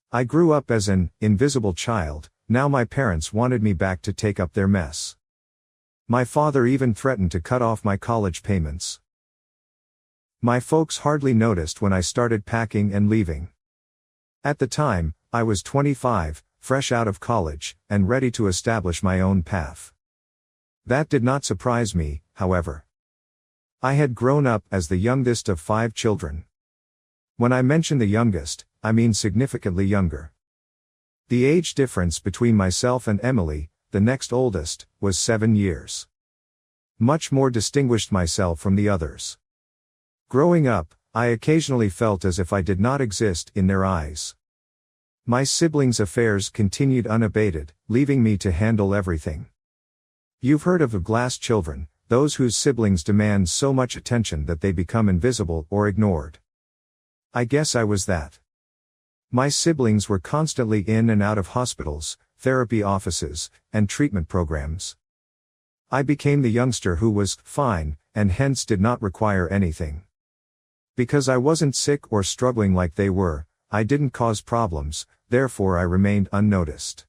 I grew up as an invisible child. Now my parents wanted me back to take up their mess. My father even threatened to cut off my college payments. My folks hardly noticed when I started packing and leaving. At the time, I was 25, fresh out of college, and ready to establish my own path. That did not surprise me, however. I had grown up as the youngest of 5 children. When I mention the youngest, I mean significantly younger. The age difference between myself and Emily, the next oldest, was 7 years. Much more distinguished myself from the others. Growing up, I occasionally felt as if I did not exist in their eyes. My siblings' affairs continued unabated, leaving me to handle everything. You've heard of the glass children, those whose siblings demand so much attention that they become invisible or ignored. I guess I was that. My siblings were constantly in and out of hospitals, therapy offices, and treatment programs. I became the youngster who was fine, and hence did not require anything. Because I wasn't sick or struggling like they were, I didn't cause problems, therefore I remained unnoticed.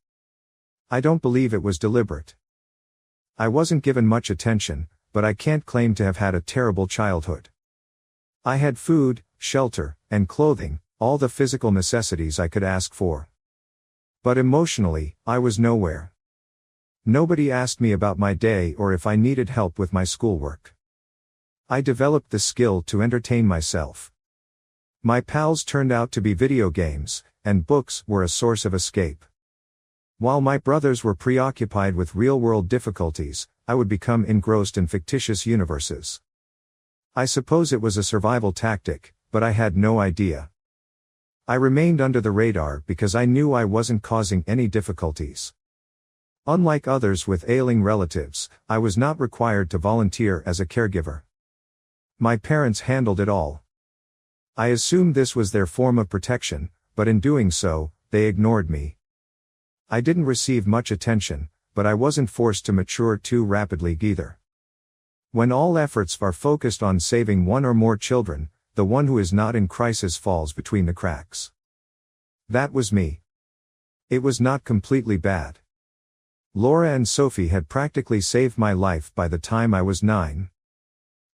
I don't believe it was deliberate. I wasn't given much attention, but I can't claim to have had a terrible childhood. I had food, shelter, and clothing, all the physical necessities I could ask for. But emotionally, I was nowhere. Nobody asked me about my day or if I needed help with my schoolwork. I developed the skill to entertain myself. My pals turned out to be video games, and books were a source of escape. While my brothers were preoccupied with real-world difficulties, I would become engrossed in fictitious universes. I suppose it was a survival tactic, but I had no idea. I remained under the radar because I knew I wasn't causing any difficulties. Unlike others with ailing relatives, I was not required to volunteer as a caregiver. My parents handled it all. I assumed this was their form of protection, but in doing so, they ignored me. I didn't receive much attention, but I wasn't forced to mature too rapidly either. When all efforts are focused on saving one or more children, the one who is not in crisis falls between the cracks. That was me. It was not completely bad. Laura and Sophie had practically saved my life by the time I was 9.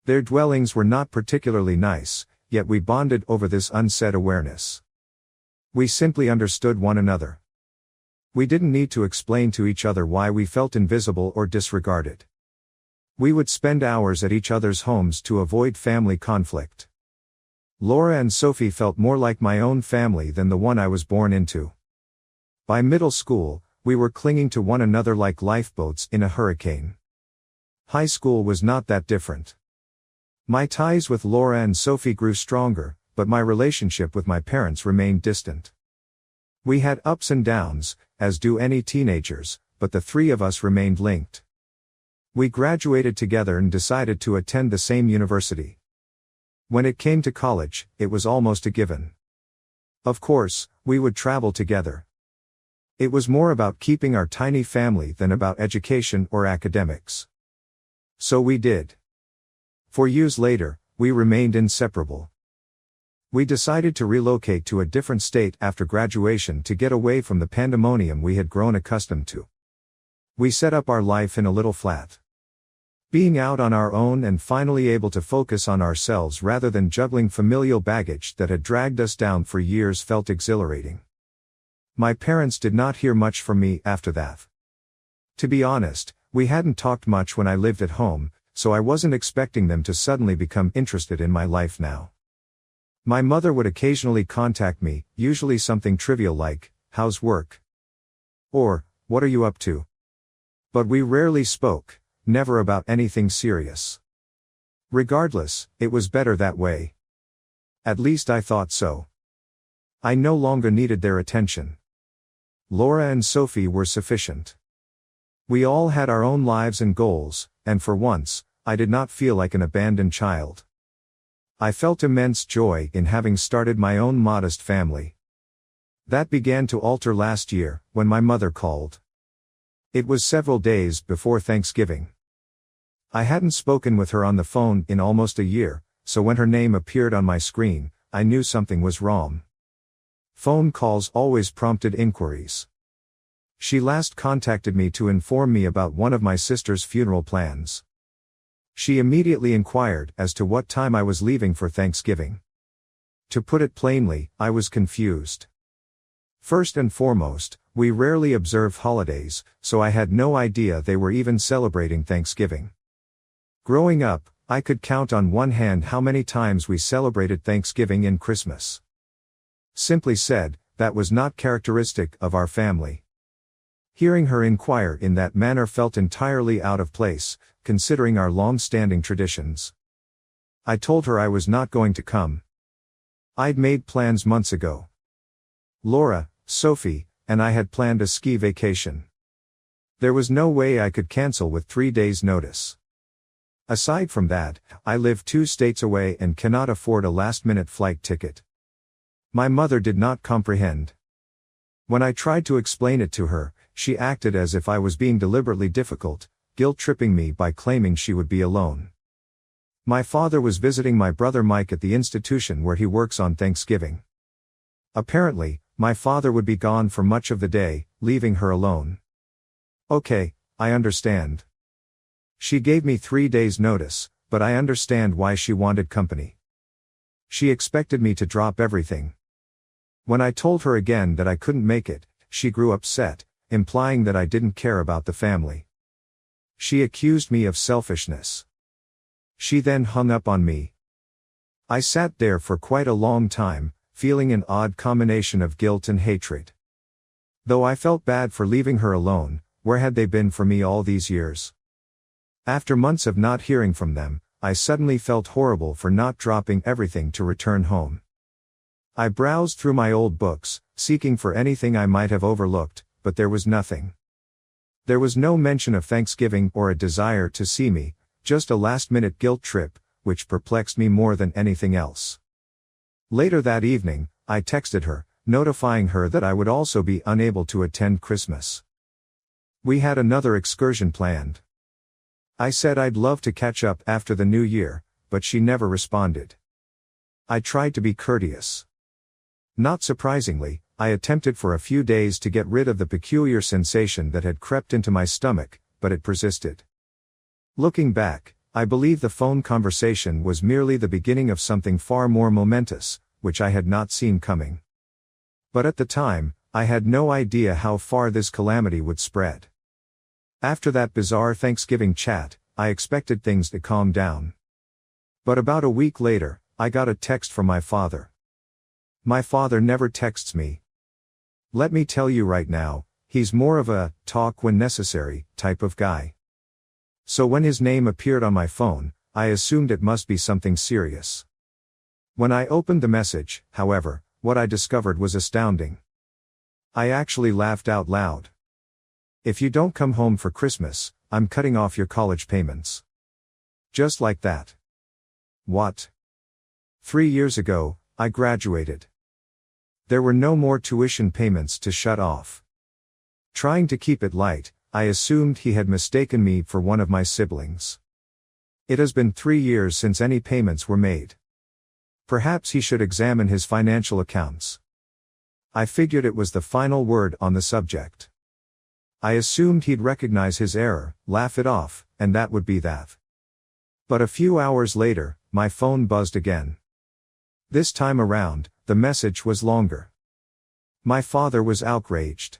Their dwellings were not particularly nice, yet we bonded over this unsaid awareness. We simply understood one another. We didn't need to explain to each other why we felt invisible or disregarded. We would spend hours at each other's homes to avoid family conflict. Laura and Sophie felt more like my own family than the one I was born into. By middle school, we were clinging to one another like lifeboats in a hurricane. High school was not that different. My ties with Laura and Sophie grew stronger, but my relationship with my parents remained distant. We had ups and downs, as do any teenagers, but the 3 of us remained linked. We graduated together and decided to attend the same university. When it came to college, it was almost a given. Of course, we would travel together. It was more about keeping our tiny family than about education or academics. So we did. For years later, we remained inseparable. We decided to relocate to a different state after graduation to get away from the pandemonium we had grown accustomed to. We set up our life in a little flat. Being out on our own and finally able to focus on ourselves rather than juggling familial baggage that had dragged us down for years felt exhilarating. My parents did not hear much from me after that. To be honest, we hadn't talked much when I lived at home, so I wasn't expecting them to suddenly become interested in my life now. My mother would occasionally contact me, usually something trivial like, "How's work?" or, "What are you up to?" But we rarely spoke, never about anything serious. Regardless, it was better that way. At least I thought so. I no longer needed their attention. Laura and Sophie were sufficient. We all had our own lives and goals, and for once, I did not feel like an abandoned child. I felt immense joy in having started my own modest family. That began to alter last year, when my mother called. It was several days before Thanksgiving. I hadn't spoken with her on the phone in almost a year, so when her name appeared on my screen, I knew something was wrong. Phone calls always prompted inquiries. She last contacted me to inform me about one of my sister's funeral plans. She immediately inquired as to what time I was leaving for Thanksgiving. To put it plainly, I was confused. First and foremost, we rarely observed holidays, so I had no idea they were even celebrating Thanksgiving. Growing up, I could count on one hand how many times we celebrated Thanksgiving and Christmas. Simply said, that was not characteristic of our family. Hearing her inquire in that manner felt entirely out of place, considering our long-standing traditions. I told her I was not going to come. I'd made plans months ago. Laura, Sophie, and I had planned a ski vacation. There was no way I could cancel with 3 days' notice. Aside from that, I live 2 states away and cannot afford a last-minute flight ticket. My mother did not comprehend. When I tried to explain it to her, she acted as if I was being deliberately difficult, guilt-tripping me by claiming she would be alone. My father was visiting my brother Mike at the institution where he works on Thanksgiving. Apparently, my father would be gone for much of the day, leaving her alone. Okay, I understand. She gave me 3 days' notice, but I understand why she wanted company. She expected me to drop everything. When I told her again that I couldn't make it, she grew upset, implying that I didn't care about the family. She accused me of selfishness. She then hung up on me. I sat there for quite a long time, feeling an odd combination of guilt and hatred. Though I felt bad for leaving her alone, where had they been for me all these years? After months of not hearing from them, I suddenly felt horrible for not dropping everything to return home. I browsed through my old books, seeking for anything I might have overlooked, but there was nothing. There was no mention of Thanksgiving or a desire to see me, just a last-minute guilt trip, which perplexed me more than anything else. Later that evening, I texted her, notifying her that I would also be unable to attend Christmas. We had another excursion planned. I said I'd love to catch up after the new year, but she never responded. I tried to be courteous. Not surprisingly, I attempted for a few days to get rid of the peculiar sensation that had crept into my stomach, but it persisted. Looking back, I believe the phone conversation was merely the beginning of something far more momentous, which I had not seen coming. But at the time, I had no idea how far this calamity would spread. After that bizarre Thanksgiving chat, I expected things to calm down. But about a week later, I got a text from my father. My father never texts me. Let me tell you right now, he's more of a talk when necessary type of guy. So when his name appeared on my phone, I assumed it must be something serious. When I opened the message, however, what I discovered was astounding. I actually laughed out loud. If you don't come home for Christmas, I'm cutting off your college payments. Just like that. What? 3 years ago, I graduated. There were no more tuition payments to shut off. Trying to keep it light, I assumed he had mistaken me for one of my siblings. It has been 3 years since any payments were made. Perhaps he should examine his financial accounts. I figured it was the final word on the subject. I assumed he'd recognize his error, laugh it off, and that would be that. But a few hours later, my phone buzzed again. This time around, the message was longer. My father was outraged.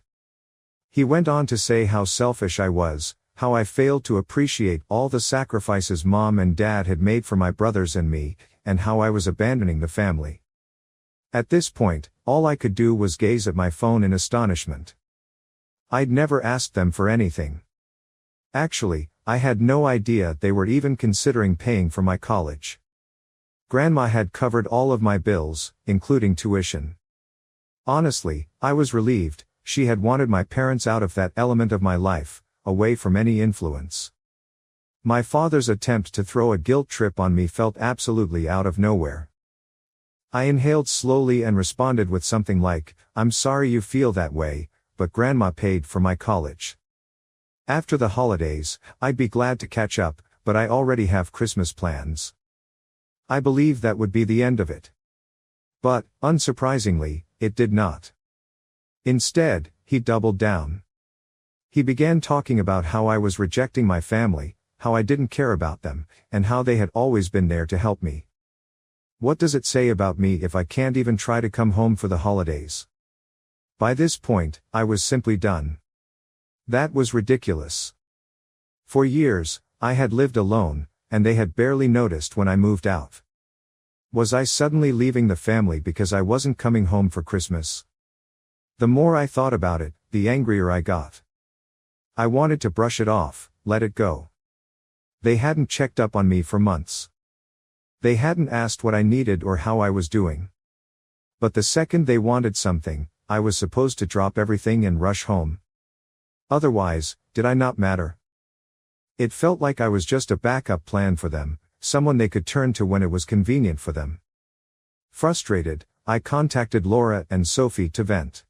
He went on to say how selfish I was, how I failed to appreciate all the sacrifices Mom and Dad had made for my brothers and me, and how I was abandoning the family. At this point, all I could do was gaze at my phone in astonishment. I'd never asked them for anything. Actually, I had no idea they were even considering paying for my college. Grandma had covered all of my bills, including tuition. Honestly, I was relieved. She had wanted my parents out of that element of my life, away from any influence. My father's attempt to throw a guilt trip on me felt absolutely out of nowhere. I inhaled slowly and responded with something like, "I'm sorry you feel that way, but Grandma paid for my college. After the holidays, I'd be glad to catch up, but I already have Christmas plans." I believe that would be the end of it. But, unsurprisingly, it did not. Instead, he doubled down. He began talking about how I was rejecting my family, how I didn't care about them, and how they had always been there to help me. What does it say about me if I can't even try to come home for the holidays? By this point, I was simply done. That was ridiculous. For years, I had lived alone, and they had barely noticed when I moved out. Was I suddenly leaving the family because I wasn't coming home for Christmas? The more I thought about it, the angrier I got. I wanted to brush it off, let it go. They hadn't checked up on me for months. They hadn't asked what I needed or how I was doing. But the second they wanted something, I was supposed to drop everything and rush home. Otherwise, did I not matter? It felt like I was just a backup plan for them, someone they could turn to when it was convenient for them. Frustrated, I contacted Laura and Sophie to vent.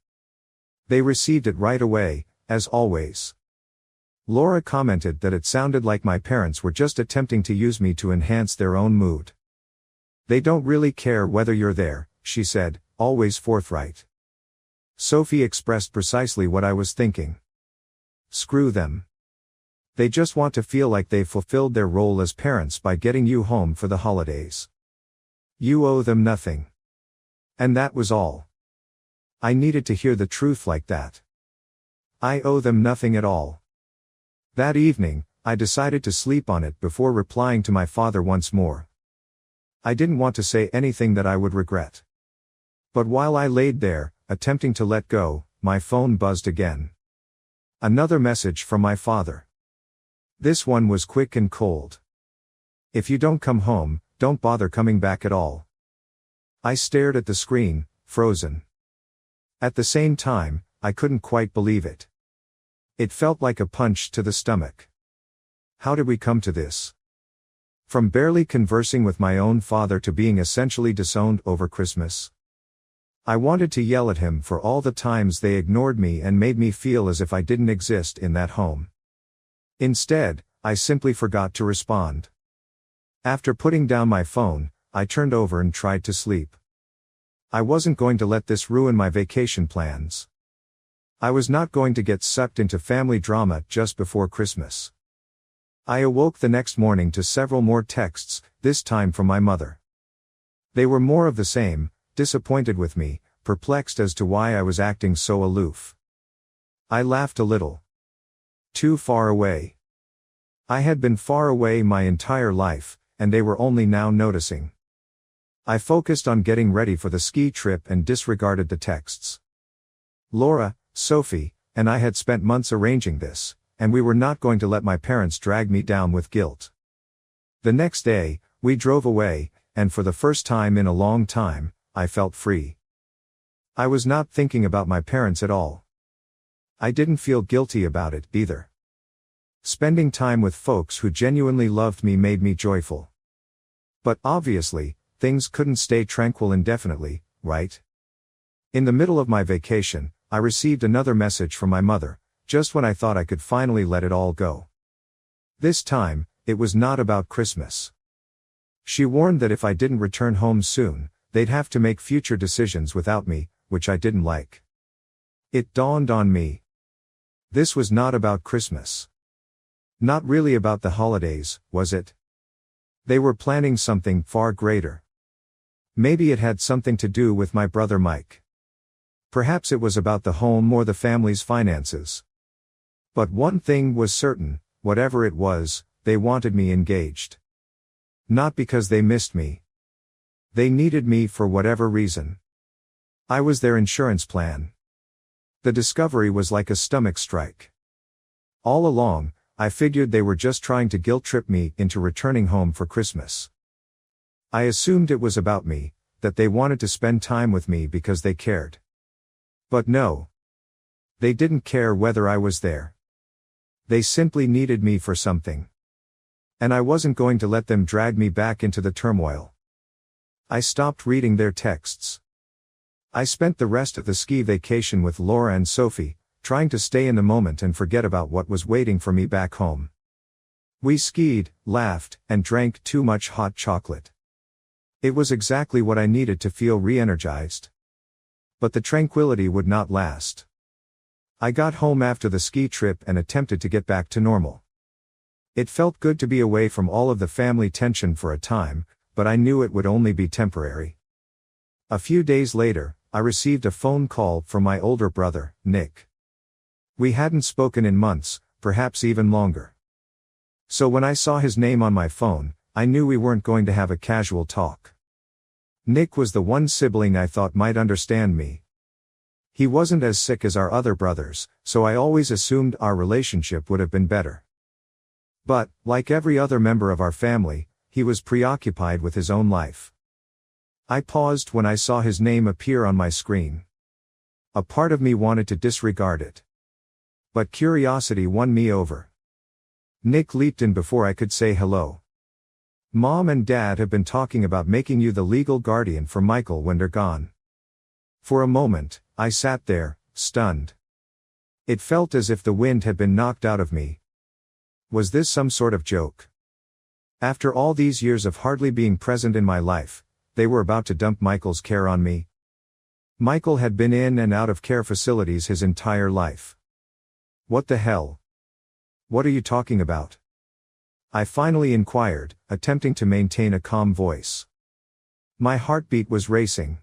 They received it right away, as always. Laura commented that it sounded like my parents were just attempting to use me to enhance their own mood. They don't really care whether you're there, she said, always forthright. Sophie expressed precisely what I was thinking. Screw them. They just want to feel like they've fulfilled their role as parents by getting you home for the holidays. You owe them nothing. And that was all. I needed to hear the truth like that. I owe them nothing at all. That evening, I decided to sleep on it before replying to my father once more. I didn't want to say anything that I would regret. But while I laid there, attempting to let go, my phone buzzed again. Another message from my father. This one was quick and cold. If you don't come home, don't bother coming back at all. I stared at the screen, frozen. At the same time, I couldn't quite believe it. It felt like a punch to the stomach. How did we come to this? From barely conversing with my own father to being essentially disowned over Christmas. I wanted to yell at him for all the times they ignored me and made me feel as if I didn't exist in that home. Instead, I simply forgot to respond. After putting down my phone, I turned over and tried to sleep. I wasn't going to let this ruin my vacation plans. I was not going to get sucked into family drama just before Christmas. I awoke the next morning to several more texts, this time from my mother. They were more of the same, disappointed with me, perplexed as to why I was acting so aloof. I laughed a little. Too far away. I had been far away my entire life, and they were only now noticing. I focused on getting ready for the ski trip and disregarded the texts. Laura, Sophie, and I had spent months arranging this, and we were not going to let my parents drag me down with guilt. The next day, we drove away, and for the first time in a long time, I felt free. I was not thinking about my parents at all. I didn't feel guilty about it, either. Spending time with folks who genuinely loved me made me joyful. But obviously, things couldn't stay tranquil indefinitely, right? In the middle of my vacation, I received another message from my mother, just when I thought I could finally let it all go. This time, it was not about Christmas. She warned that if I didn't return home soon, they'd have to make future decisions without me, which I didn't like. It dawned on me. This was not about Christmas. Not really about the holidays, was it? They were planning something far greater. Maybe it had something to do with my brother Mike. Perhaps it was about the home or the family's finances. But one thing was certain, whatever it was, they wanted me engaged. Not because they missed me. They needed me for whatever reason. I was their insurance plan. The discovery was like a stomach strike. All along, I figured they were just trying to guilt-trip me into returning home for Christmas. I assumed it was about me, that they wanted to spend time with me because they cared. But no. They didn't care whether I was there. They simply needed me for something. And I wasn't going to let them drag me back into the turmoil. I stopped reading their texts. I spent the rest of the ski vacation with Laura and Sophie, trying to stay in the moment and forget about what was waiting for me back home. We skied, laughed, and drank too much hot chocolate. It was exactly what I needed to feel re-energized. But the tranquility would not last. I got home after the ski trip and attempted to get back to normal. It felt good to be away from all of the family tension for a time, but I knew it would only be temporary. A few days later, I received a phone call from my older brother, Nick. We hadn't spoken in months, perhaps even longer. So when I saw his name on my phone, I knew we weren't going to have a casual talk. Nick was the one sibling I thought might understand me. He wasn't as sick as our other brothers, so I always assumed our relationship would have been better. But, like every other member of our family, he was preoccupied with his own life. I paused when I saw his name appear on my screen. A part of me wanted to disregard it. But curiosity won me over. Nick leaped in before I could say hello. Mom and Dad have been talking about making you the legal guardian for Michael when they're gone. For a moment, I sat there, stunned. It felt as if the wind had been knocked out of me. Was this some sort of joke? After all these years of hardly being present in my life, they were about to dump Michael's care on me? Michael had been in and out of care facilities his entire life. What the hell? What are you talking about? I finally inquired, attempting to maintain a calm voice. My heartbeat was racing.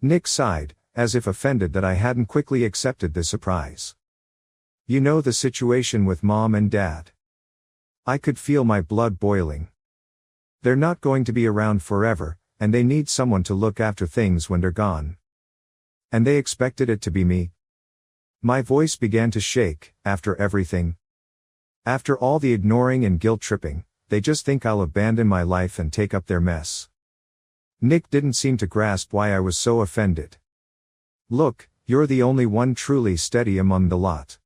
Nick sighed, as if offended that I hadn't quickly accepted the surprise. You know the situation with Mom and Dad. I could feel my blood boiling. They're not going to be around forever, and they need someone to look after things when they're gone. And they expected it to be me. My voice began to shake. After everything. After all the ignoring and guilt-tripping, they just think I'll abandon my life and take up their mess. Nick didn't seem to grasp why I was so offended. Look, you're the only one truly steady among the lot.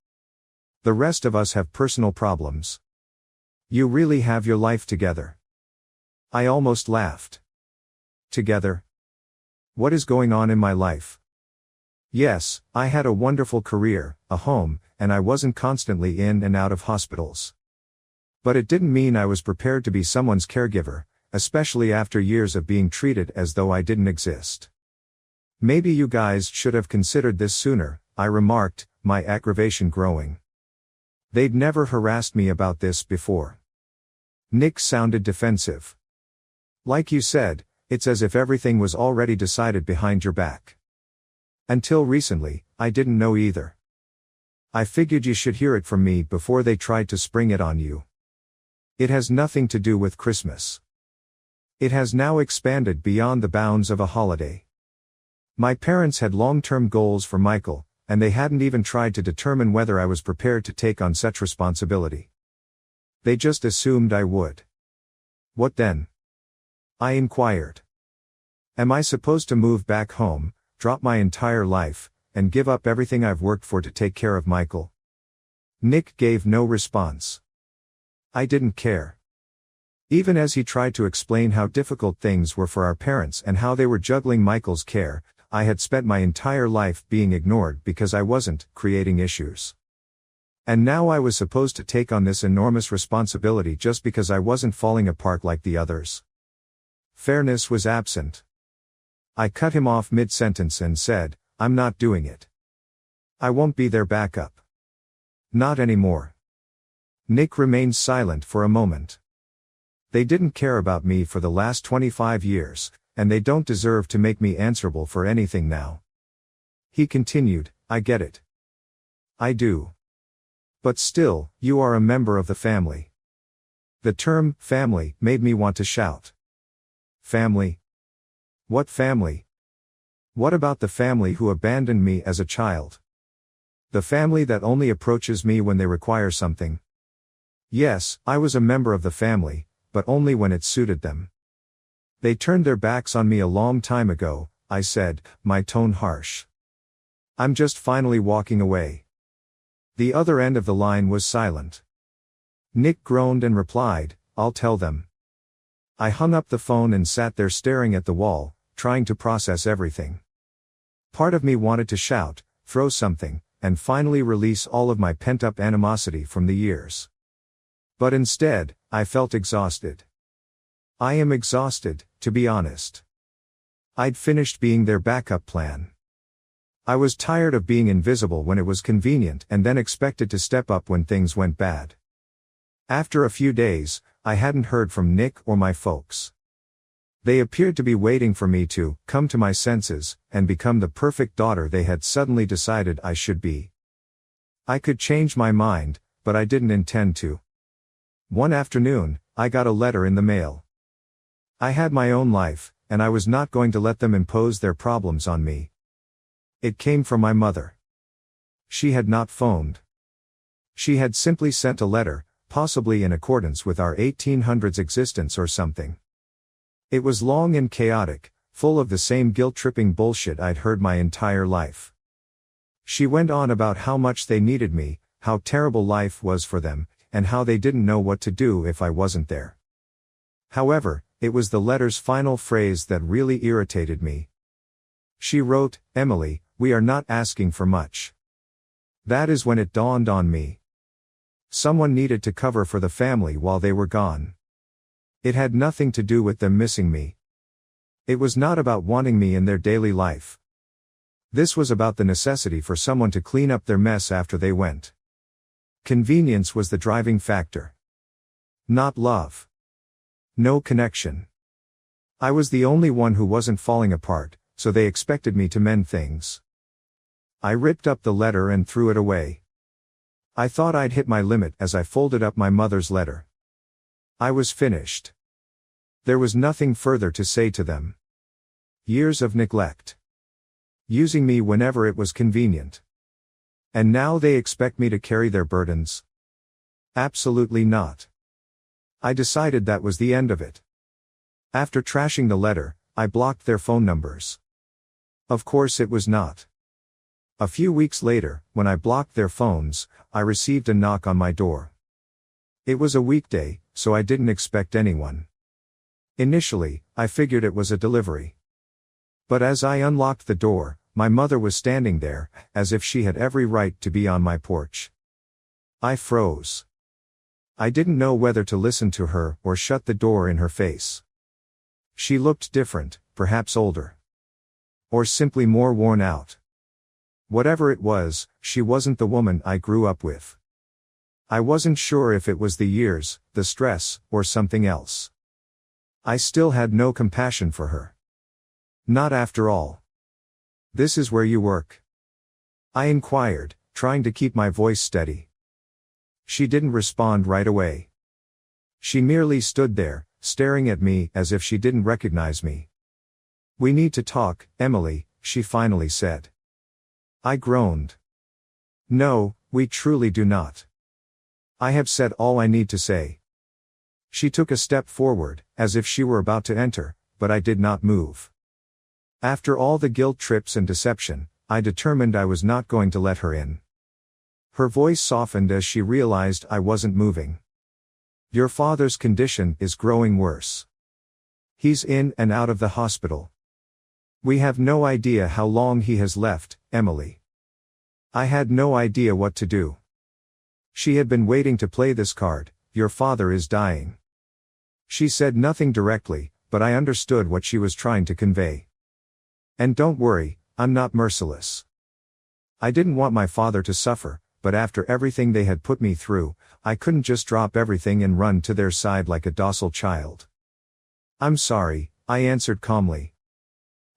The rest of us have personal problems. You really have your life together. I almost laughed. Together? What is going on in my life? Yes, I had a wonderful career, a home, and I wasn't constantly in and out of hospitals. But it didn't mean I was prepared to be someone's caregiver, especially after years of being treated as though I didn't exist. Maybe you guys should have considered this sooner, I remarked, my aggravation growing. They'd never harassed me about this before. Nick sounded defensive. Like you said, it's as if everything was already decided behind your back. Until recently, I didn't know either. I figured you should hear it from me before they tried to spring it on you. It has nothing to do with Christmas. It has now expanded beyond the bounds of a holiday. My parents had long-term goals for Michael, and they hadn't even tried to determine whether I was prepared to take on such responsibility. They just assumed I would. What then? I inquired. Am I supposed to move back home, drop my entire life, and give up everything I've worked for to take care of Michael? Nick gave no response. I didn't care. Even as he tried to explain how difficult things were for our parents and how they were juggling Michael's care, I had spent my entire life being ignored because I wasn't creating issues. And now I was supposed to take on this enormous responsibility just because I wasn't falling apart like the others. Fairness was absent. I cut him off mid-sentence and said, I'm not doing it. I won't be their backup. Not anymore. Nick remained silent for a moment. They didn't care about me for the last 25 years, and they don't deserve to make me answerable for anything now. He continued, I get it. I do. But still, you are a member of the family. The term, family, made me want to shout. Family? What family? What about the family who abandoned me as a child? The family that only approaches me when they require something? Yes, I was a member of the family, but only when it suited them. They turned their backs on me a long time ago, I said, my tone harsh. I'm just finally walking away. The other end of the line was silent. Nick groaned and replied, I'll tell them. I hung up the phone and sat there staring at the wall, trying to process everything. Part of me wanted to shout, throw something, and finally release all of my pent-up animosity from the years. But instead, I felt exhausted. I am exhausted, to be honest. I'd finished being their backup plan. I was tired of being invisible when it was convenient and then expected to step up when things went bad. After a few days, I hadn't heard from Nick or my folks. They appeared to be waiting for me to come to my senses and become the perfect daughter they had suddenly decided I should be. I could change my mind, but I didn't intend to. One afternoon, I got a letter in the mail. I had my own life, and I was not going to let them impose their problems on me. It came from my mother. She had not phoned. She had simply sent a letter, possibly in accordance with our 1800s existence or something. It was long and chaotic, full of the same guilt-tripping bullshit I'd heard my entire life. She went on about how much they needed me, how terrible life was for them, and how they didn't know what to do if I wasn't there. However, it was the letter's final phrase that really irritated me. She wrote, "Emily, we are not asking for much." That is when it dawned on me. Someone needed to cover for the family while they were gone. It had nothing to do with them missing me. It was not about wanting me in their daily life. This was about the necessity for someone to clean up their mess after they went. Convenience was the driving factor. Not love. No connection. I was the only one who wasn't falling apart, so they expected me to mend things. I ripped up the letter and threw it away. I thought I'd hit my limit as I folded up my mother's letter. I was finished. There was nothing further to say to them. Years of neglect. Using me whenever it was convenient. And now they expect me to carry their burdens? Absolutely not. I decided that was the end of it. After trashing the letter, I blocked their phone numbers. Of course it was not. A few weeks later, when I blocked their phones, I received a knock on my door. It was a weekday, so I didn't expect anyone. Initially, I figured it was a delivery. But as I unlocked the door, my mother was standing there, as if she had every right to be on my porch. I froze. I didn't know whether to listen to her or shut the door in her face. She looked different, perhaps older. Or simply more worn out. Whatever it was, she wasn't the woman I grew up with. I wasn't sure if it was the years, the stress, or something else. I still had no compassion for her. Not after all. "This is where you work?" I inquired, trying to keep my voice steady. She didn't respond right away. She merely stood there, staring at me as if she didn't recognize me. "We need to talk, Emily," she finally said. I groaned. "No, we truly do not. I have said all I need to say." She took a step forward, as if she were about to enter, but I did not move. After all the guilt trips and deception, I determined I was not going to let her in. Her voice softened as she realized I wasn't moving. "Your father's condition is growing worse. He's in and out of the hospital. We have no idea how long he has left, Emily." I had no idea what to do. She had been waiting to play this card, "Your father is dying." She said nothing directly, but I understood what she was trying to convey. "And don't worry, I'm not merciless." I didn't want my father to suffer, but after everything they had put me through, I couldn't just drop everything and run to their side like a docile child. "I'm sorry," I answered calmly.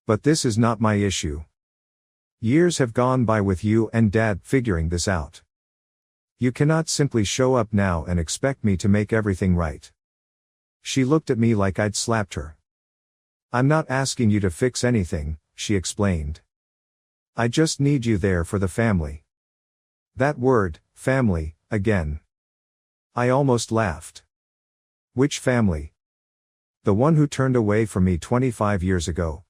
"But this is not my issue. Years have gone by with you and Dad figuring this out. You cannot simply show up now and expect me to make everything right." She looked at me like I'd slapped her. "I'm not asking you to fix anything," she explained. "I just need you there for the family." That word, family, again. I almost laughed. Which family? The one who turned away from me 25 years ago.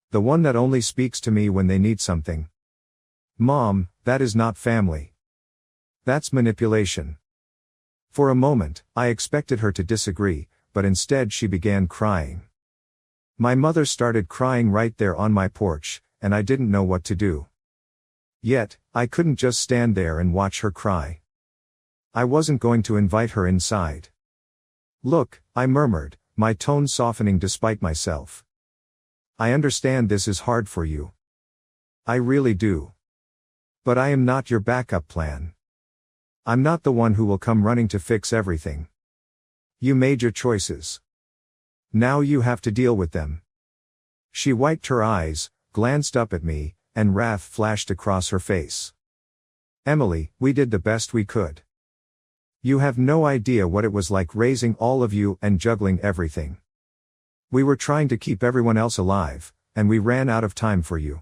The one that only speaks to me when they need something. Mom, that is not family. That's manipulation. For a moment, I expected her to disagree, but instead she began crying. My mother started crying right there on my porch, and I didn't know what to do. Yet, I couldn't just stand there and watch her cry. I wasn't going to invite her inside. "Look," I murmured, my tone softening despite myself. I understand this is hard for you. I really do. But I am not your backup plan. I'm not the one who will come running to fix everything. You made your choices. Now you have to deal with them. She wiped her eyes, glanced up at me, and wrath flashed across her face. Emily, we did the best we could. You have no idea what it was like raising all of you and juggling everything. We were trying to keep everyone else alive, and we ran out of time for you.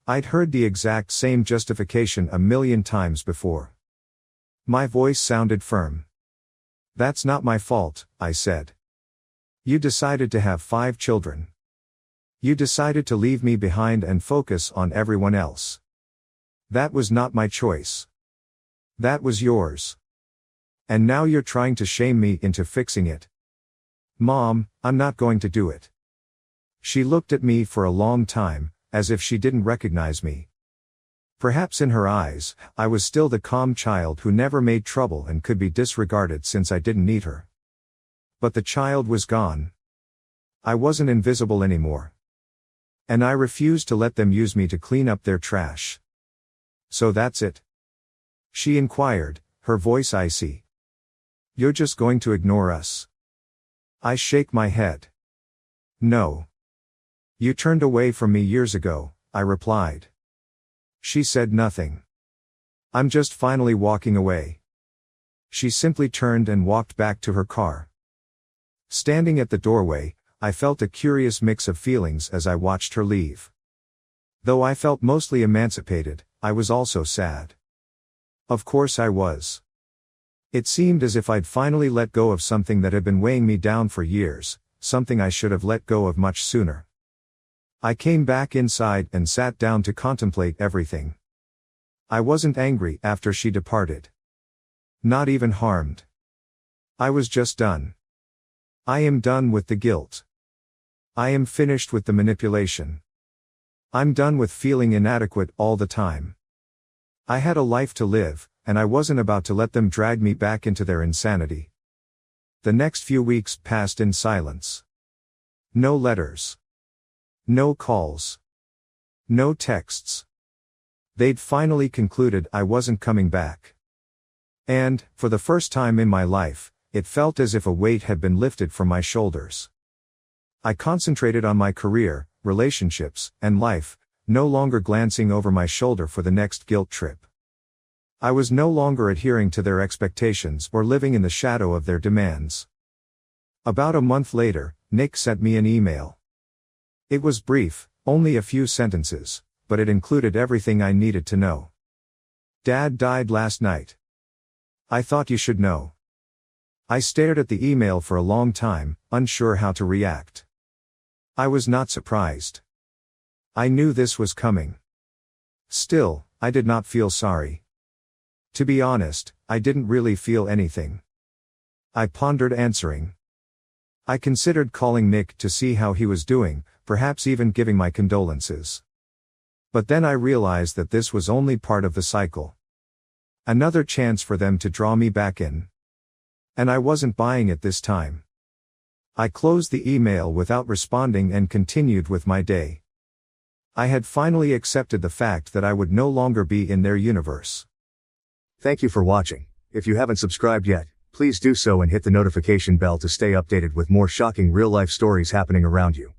I'd heard the exact same justification a million times before. My voice sounded firm. That's not my fault, I said. You decided to have 5 children. You decided to leave me behind and focus on everyone else. That was not my choice. That was yours. And now you're trying to shame me into fixing it. Mom, I'm not going to do it. She looked at me for a long time, as if she didn't recognize me. Perhaps in her eyes, I was still the calm child who never made trouble and could be disregarded since I didn't need her. But the child was gone. I wasn't invisible anymore. And I refused to let them use me to clean up their trash. So that's it? She inquired, her voice icy. You're just going to ignore us? I shake my head. No. You turned away from me years ago, I replied. She said nothing. I'm just finally walking away. She simply turned and walked back to her car. Standing at the doorway, I felt a curious mix of feelings as I watched her leave. Though I felt mostly emancipated, I was also sad. Of course I was. It seemed as if I'd finally let go of something that had been weighing me down for years, something I should have let go of much sooner. I came back inside and sat down to contemplate everything. I wasn't angry after she departed. Not even harmed. I was just done. I am done with the guilt. I am finished with the manipulation. I'm done with feeling inadequate all the time. I had a life to live, and I wasn't about to let them drag me back into their insanity. The next few weeks passed in silence. No letters. No calls. No texts. They'd finally concluded I wasn't coming back. And, for the first time in my life, it felt as if a weight had been lifted from my shoulders. I concentrated on my career, relationships, and life, no longer glancing over my shoulder for the next guilt trip. I was no longer adhering to their expectations or living in the shadow of their demands. About a month later, Nick sent me an email. It was brief, only a few sentences, but it included everything I needed to know. Dad died last night. I thought you should know. I stared at the email for a long time, unsure how to react. I was not surprised. I knew this was coming. Still, I did not feel sorry. To be honest, I didn't really feel anything. I pondered answering. I considered calling Nick to see how he was doing, perhaps even giving my condolences. But then I realized that this was only part of the cycle. Another chance for them to draw me back in. And I wasn't buying it this time. I closed the email without responding and continued with my day. I had finally accepted the fact that I would no longer be in their universe. Thank you for watching. If you haven't subscribed yet, please do so and hit the notification bell to stay updated with more shocking real-life stories happening around you.